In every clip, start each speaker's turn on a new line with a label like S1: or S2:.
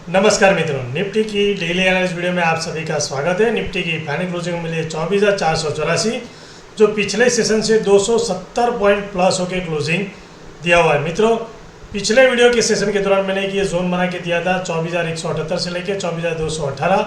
S1: नमस्कार मित्रों, निफ्टी की डेली एनालिसिस वीडियो में आप सभी का स्वागत है। निफ्टी की फाइनल क्लोजिंग मिली है 24,484, जो पिछले सेशन से 270 पॉइंट प्लस होकर क्लोजिंग दिया हुआ है। मित्रों, पिछले वीडियो के सेशन के दौरान मैंने ये जोन बना के दिया था 24,178 से लेकर 24,218,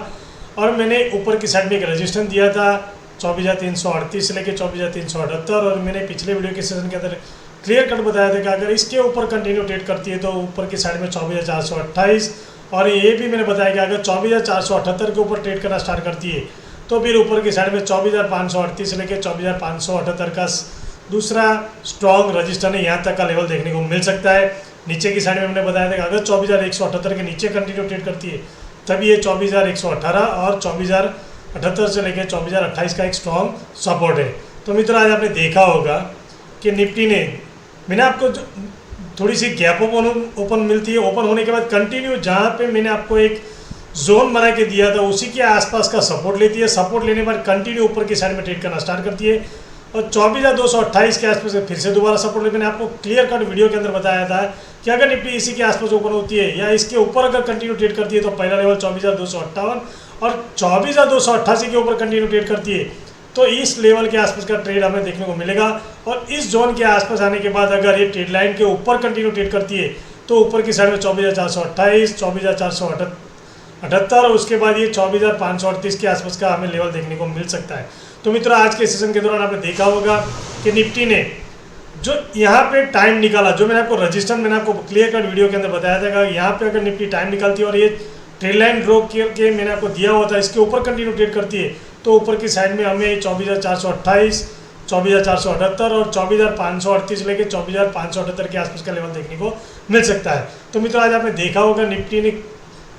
S1: और मैंने ऊपर की साइड में एक रजिस्टेंस दिया था 24,338 से लेकर 24,378, और मैंने पिछले वीडियो के सेशन के अंदर क्लियर कट बताया था कि अगर इसके ऊपर कंटिन्यू ट्रेड करती है तो ऊपर की साइड में 24,428, और ये भी मैंने बताया कि अगर 24,478 के ऊपर ट्रेड करना स्टार्ट करती है तो फिर ऊपर की साइड में 24,538 से लेकर 24,578 का दूसरा स्ट्रॉन्ग रजिस्टर है, यहाँ तक का लेवल देखने को मिल सकता है। नीचे की साइड में मैंने बताया था कि अगर 24,178 के नीचे कंटिन्यू ट्रेड करती है तभी ये 24,118 और 24,078 से लेकर 24,028 का एक स्ट्रॉन्ग सपोर्ट है। तो मित्रों, आज आपने देखा होगा कि निफ्टी ने, मैंने आपको थोड़ी सी गैप ओपन मिलती है, ओपन होने के बाद कंटिन्यू जहाँ पे मैंने आपको एक जोन बना के दिया था उसी के आसपास का सपोर्ट लेती है। सपोर्ट लेने पर कंटिन्यू ऊपर की साइड में ट्रेड करना स्टार्ट करती है, और 24,228 के आसपास फिर से दोबारा सपोर्ट ले। मैंने आपको क्लियर कट वीडियो के अंदर बताया था कि अगर निफ्टी इसी के आसपास ओपन होती है या इसके ऊपर अगर कंटिन्यू ट्रेड करती है तो पहला लेवल 24,258, और 24,288 के ऊपर कंटिन्यू ट्रेड करती है तो इस लेवल के आसपास का ट्रेड हमें देखने को मिलेगा। और इस जोन के आसपास आने के बाद अगर ये ट्रेड लाइन के ऊपर कंटिन्यू ट्रेड करती है तो ऊपर की साइड में 24,428, 24,478, और उसके बाद ये 24,538 के आसपास का हमें लेवल देखने को मिल सकता है। तो मित्रों, आज के सेशन के दौरान आपने देखा होगा कि निफ्टी ने जो यहाँ पे टाइम निकाला, जो मैंने आपको रजिस्टर मैंने आपको क्लियर कट वीडियो के अंदर बताया था कि यहाँ पे अगर निफ्टी टाइम निकालती है और ये ट्रेड लाइन ड्रॉ के मैंने आपको दिया हुआ था, इसके ऊपर कंटिन्यू ट्रेड करती है तो ऊपर की साइड में हमें 24,428, 24,478 और 24,538 लेकर 24,578 के आसपास का लेवल देखने को मिल सकता है। तो मित्रों, आज आपने देखा होगा निफ्टी ने,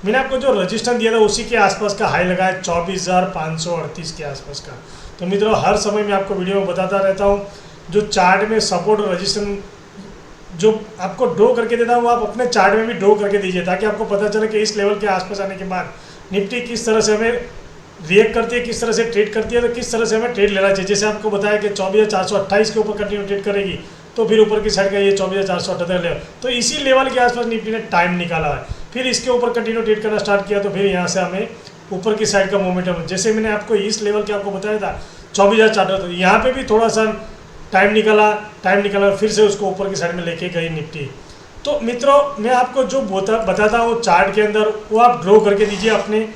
S1: मैंने आपको जो रजिस्टर दिया था उसी के आसपास का हाई लगाया 24,538 के आसपास का। तो मित्रों, हर समय मैं आपको वीडियो में बताता रहता हूँ जो चार्ट में सपोर्ट और रजिस्टर जो आपको ड्रॉ करके देता हूँ वो आप अपने चार्ट में भी ड्रॉ करके दीजिए, ताकि आपको पता चले कि इस लेवल के आसपास आने के बाद निफ्टी किस तरह से हमें रिएक्ट करती है, किस तरह से ट्रेड करती है, तो किस तरह से हमें ट्रेड लेना चाहिए। जैसे आपको बताया कि 24,428 के ऊपर कंटिन्यू ट्रेड करेगी तो फिर ऊपर की साइड का ये 24,478 लेवल, तो इसी लेवल के आसपास निफ्टी ने टाइम निकाला है। फिर इसके ऊपर कंटिन्यू ट्रेड करना स्टार्ट किया तो फिर यहाँ से हमें ऊपर की साइड का मोमेंटम, जैसे मैंने आपको इस लेवल के आपको बताया था 24,478, यहाँ पे भी थोड़ा सा टाइम निकाला फिर से उसको ऊपर की साइड में लेके गई निफ्टी। तो मित्रों, मैं आपको जो बताता हूँ चार्ट के अंदर वो आप ड्रॉ करके दीजिए अपने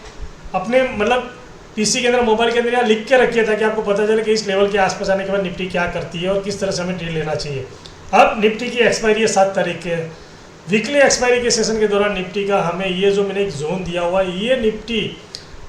S1: मतलब पीसी के अंदर, मोबाइल के अंदर, या लिख के रखिए ताकि आपको पता चले कि इस लेवल के आसपास आने के बाद निफ्टी क्या करती है और किस तरह से हमें ट्रेड लेना चाहिए। अब निफ्टी की एक्सपायरी है 7 तारीख के, वीकली एक्सपायरी के सेशन के दौरान निफ्टी का हमें ये जो मैंने एक जोन दिया हुआ है, ये निफ्टी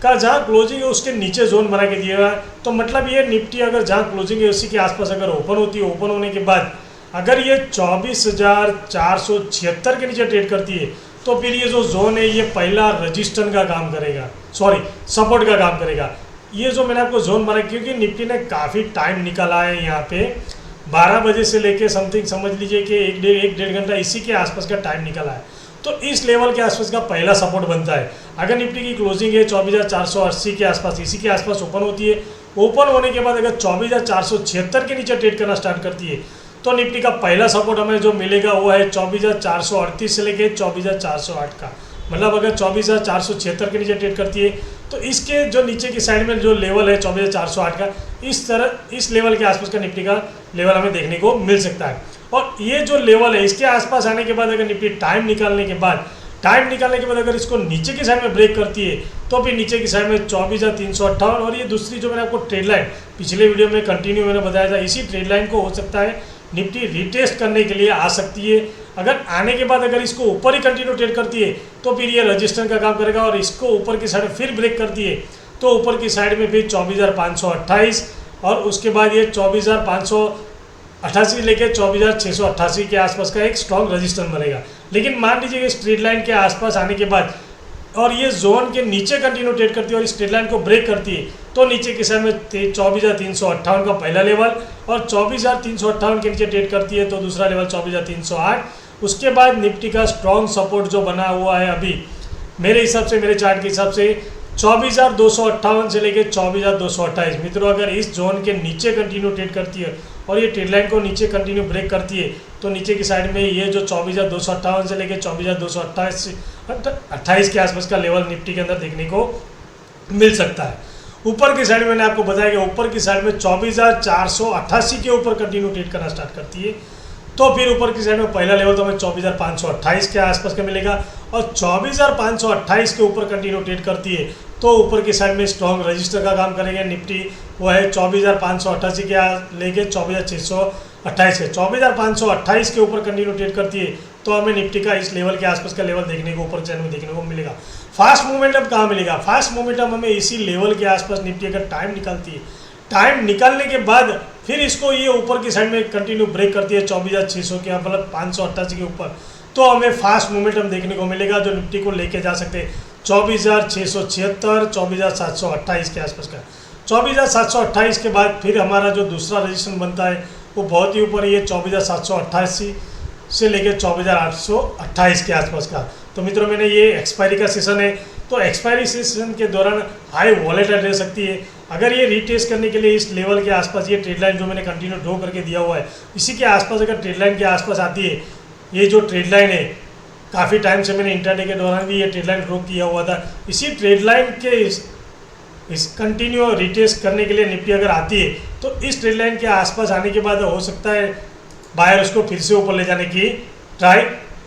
S1: का जहाँ क्लोजिंग है उसके नीचे जोन बना के दिया हुआ है। तो मतलब ये निफ्टी अगर जहाँ क्लोजिंग है उसी के आसपास अगर ओपन होती है, ओपन होने के बाद अगर ये 24,476 के नीचे ट्रेड करती है तो फिर ये जो जोन है ये पहला रजिस्टर का काम करेगा, सपोर्ट का काम करेगा। ये जो मैंने आपको जोन बनाया, क्योंकि निफ्टी ने काफ़ी टाइम निकाला है, यहाँ पे 12 बजे से लेके समथिंग समझ लीजिए कि एक डेढ़ घंटा इसी के आसपास का टाइम निकाला है। तो इस लेवल के आसपास का पहला सपोर्ट बनता है। अगर निफ्टी की क्लोजिंग है 24,480 के आसपास, इसी के आसपास ओपन होती है, ओपन होने के बाद अगर 24,476 के नीचे ट्रेड करना स्टार्ट करती है तो निफ्टी का पहला सपोर्ट हमें जो मिलेगा वो है 24,438 से लेके 24,408 का। मतलब अगर 24,476 के नीचे ट्रेड करती है तो इसके जो नीचे की साइड में जो लेवल है 24,408 का, इस लेवल के आसपास का निफ्टी का लेवल हमें देखने को मिल सकता है। और ये जो लेवल है इसके आसपास आने के बाद अगर निफ्टी टाइम निकालने के बाद अगर इसको नीचे की साइड में ब्रेक करती है तो फिर नीचे की साइड में 24,358, और ये दूसरी जो मैंने आपको ट्रेड लाइन पिछले वीडियो में कंटिन्यू मैंने बताया था, इसी ट्रेड लाइन को हो सकता है निफ्टी रिटेस्ट करने के लिए आ सकती है। अगर आने के बाद अगर इसको ऊपर ही कंटिन्यू ट्रेड करती है तो फिर ये रजिस्टर का काम करेगा, और इसको ऊपर की साइड फिर ब्रेक करती है तो ऊपर की साइड में फिर 24,528, और उसके बाद ये 24,588 लेके 24,688 के आसपास का एक स्ट्रॉन्ग रजिस्टर बनेगा। लेकिन मान लीजिए इस ट्रेड लाइन के आसपास आने के बाद और ये जोन के नीचे कंटिन्यू ट्रेड करती है और इस ट्रेड लाइन को ब्रेक करती है तो नीचे की साइड में 24,358 का पहला लेवल, और 24,358 के नीचे ट्रेड करती है तो दूसरा लेवल 24,308। उसके बाद निफ्टी का स्ट्रॉन्ग सपोर्ट जो बना हुआ है अभी मेरे हिसाब से, मेरे चार्ट के हिसाब से 24,258 से लेके 24,228। मित्रों अगर इस जोन के नीचे कंटिन्यू ट्रेड करती है और ये ट्रेड लाइन को नीचे कंटिन्यू ब्रेक करती है तो नीचे की साइड में ये जो 24,258 से लेके 24,228 के आसपास का लेवल निफ्टी के अंदर देखने को मिल सकता है। ऊपर की साइड में मैंने आपको बताया कि ऊपर की साइड में 24,488 के ऊपर कंटिन्यू ट्रेड करना स्टार्ट करती है तो फिर ऊपर की साइड में पहला लेवल तो हमें 24,528 के आसपास का मिलेगा और 24,528 के ऊपर कंटिन्यू ट्रेड करती है तो ऊपर की साइड में स्ट्रॉन्ग रजिस्टर का काम करेंगे निफ्टी, वो है 24,588 के लेके 24,628 के। 24,528 के ऊपर कंटिन्यू ट्रेड करती है तो हमें निफ्टी का इस लेवल के आसपास का लेवल देखने को ऊपर चैनल में देखने को मिलेगा। फास्ट मोमेंटम कहाँ मिलेगा? फास्ट मोमेंटम हमें इसी लेवल के आसपास निफ्टी अगर टाइम निकालती है, टाइम निकालने के बाद फिर इसको ये ऊपर की साइड में कंटिन्यू ब्रेक करती है 24,600 के मतलब 588 के ऊपर तो हमें फास्ट मोमेंटम देखने को मिलेगा जो निफ्टी को लेके जा सकते हैं 24,676 24,728 के आसपास का। 24,728 के बाद फिर हमारा जो दूसरा रजिस्ट्रेशन बनता है वो बहुत ही ऊपर ये 24,788 से लेके 24,828 के आसपास का। तो मित्रों मैंने ये एक्सपायरी का सेशन है तो एक्सपायरी सेशन के दौरान हाई वॉलेटाइल रह सकती है। अगर ये रीटेस्ट करने के लिए इस लेवल के आसपास ये ट्रेड लाइन जो मैंने कंटिन्यू ड्रॉ करके दिया हुआ है इसी के आसपास अगर ट्रेड लाइन के आसपास आती है, ये जो ट्रेड लाइन है काफ़ी टाइम से मैंने इंटरडे के दौरान भी ये ट्रेड लाइन ड्रॉ किया हुआ था, इसी ट्रेड लाइन के इस कंटिन्यू रिटेस्ट करने के लिए निफ्टी अगर आती है तो इस ट्रेड लाइन के आसपास आने के बाद हो सकता है बायर उसको फिर से ऊपर ले जाने की ट्राई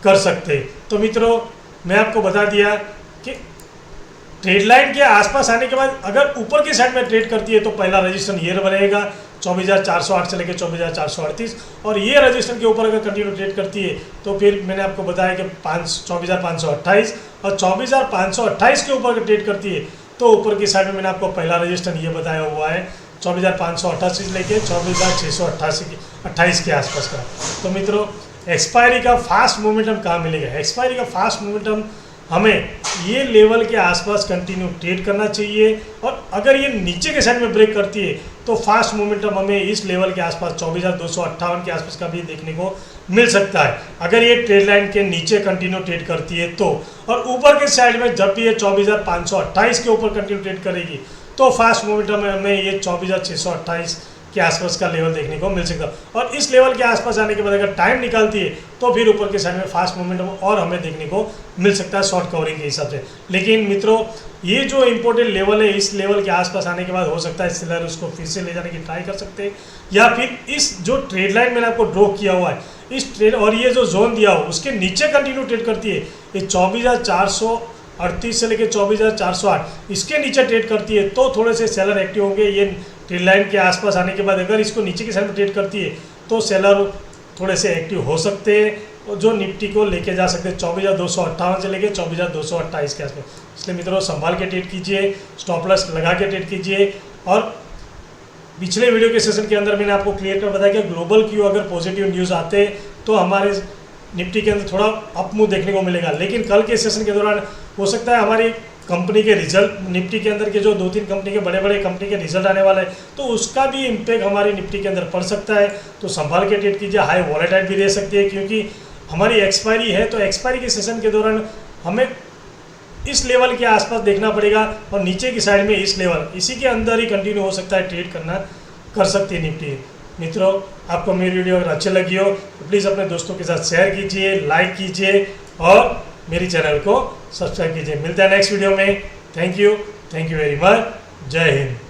S1: कर सकते हैं। तो मित्रों मैं आपको बता दिया कि ट्रेड लाइन के आसपास आने के बाद अगर ऊपर की साइड में ट्रेड करती है तो पहला रजिस्ट्रेशन ये बनेगा 24,408 से लेकर 24,438 और ये रजिस्ट्रेशन के ऊपर अगर कंटिन्यू ट्रेड करती है तो फिर मैंने आपको बताया कि 24,528 और 24,528 के ऊपर अगर ट्रेड करती है तो ऊपर की साइड में मैंने आपको पहला रजिस्ट्रेशन ये बताया हुआ है 24,588 से लेकर 24,628 के आसपास का। तो मित्रों एक्सपायरी का फास्ट मोमेंटम कहाँ मिलेगा? एक्सपायरी का फास्ट मोमेंटम हमें ये लेवल के आसपास कंटिन्यू ट्रेड करना चाहिए और अगर ये नीचे के साइड में ब्रेक करती है तो फास्ट मोमेंटम हमें इस लेवल के आसपास 24,258 के आसपास का भी देखने को मिल सकता है अगर ये ट्रेड लाइन के नीचे कंटिन्यू ट्रेड करती है तो। और ऊपर के साइड में जब भी ये 24,528 के ऊपर कंटिन्यू ट्रेड करेगी तो फास्ट मोमेंटम में हमें ये 24,628 के आसपास का लेवल देखने को मिल सकता है और इस लेवल के आसपास आने के बाद अगर टाइम निकालती है तो फिर ऊपर के साइड में फास्ट मोमेंटम और हमें देखने को मिल सकता है शॉर्ट कवरिंग के हिसाब से। लेकिन मित्रों ये जो इंपॉर्टेंट लेवल है इस लेवल के आसपास आने के बाद हो सकता है सेलर उसको फिर से ले जाने की ट्राई कर सकते हैं या फिर इस जो ट्रेड लाइन मैंने आपको ड्रॉ किया हुआ है इस ट्रेड और ये जो जोन दिया हो उसके नीचे कंटिन्यू ट्रेड करती है ये 24,438 से लेकर 24,408 इसके नीचे ट्रेड करती है तो थोड़े से सेलर एक्टिव होंगे। ये ट्रेड लाइन के आसपास आने के बाद अगर इसको नीचे की साइड में ट्रेड करती है तो सेलर थोड़े से एक्टिव हो सकते हैं जो निफ्टी को लेके जा सकते हैं 24,258 से लेकर 24,228 के आसपास। इसलिए मित्रों संभाल के ट्रेड कीजिए, स्टॉप लॉस लगा के ट्रेड कीजिए। और पिछले वीडियो के सेशन के अंदर मैंने आपको क्लियर कर बताया कि ग्लोबल क्यू अगर पॉजिटिव न्यूज़ आते तो हमारे निफ्टी के अंदर थोड़ा अप मूव देखने को मिलेगा। लेकिन कल के सेशन के दौरान हो सकता है हमारी कंपनी के रिजल्ट निफ्टी के अंदर के जो 2-3 कंपनी के बड़े कंपनी के रिजल्ट आने वाले हैं तो उसका भी इम्पैक्ट हमारी निफ्टी के अंदर पड़ सकता है। तो संभाल के ट्रेड कीजिए, हाई वॉलेटाइल भी रह सकती है क्योंकि हमारी एक्सपायरी है तो एक्सपायरी के सेशन के दौरान हमें इस लेवल के आसपास देखना पड़ेगा और नीचे की साइड में इस लेवल इसी के अंदर ही कंटिन्यू हो सकता है ट्रेड कर सकती है निफ्टी। मित्रों आपको मेरी वीडियो अगर अच्छी लगी हो तो प्लीज़ अपने दोस्तों के साथ शेयर कीजिए, लाइक कीजिए और मेरी चैनल को सब्सक्राइब कीजिए। मिलते हैं नेक्स्ट वीडियो में। Thank you very much. जय हिंद।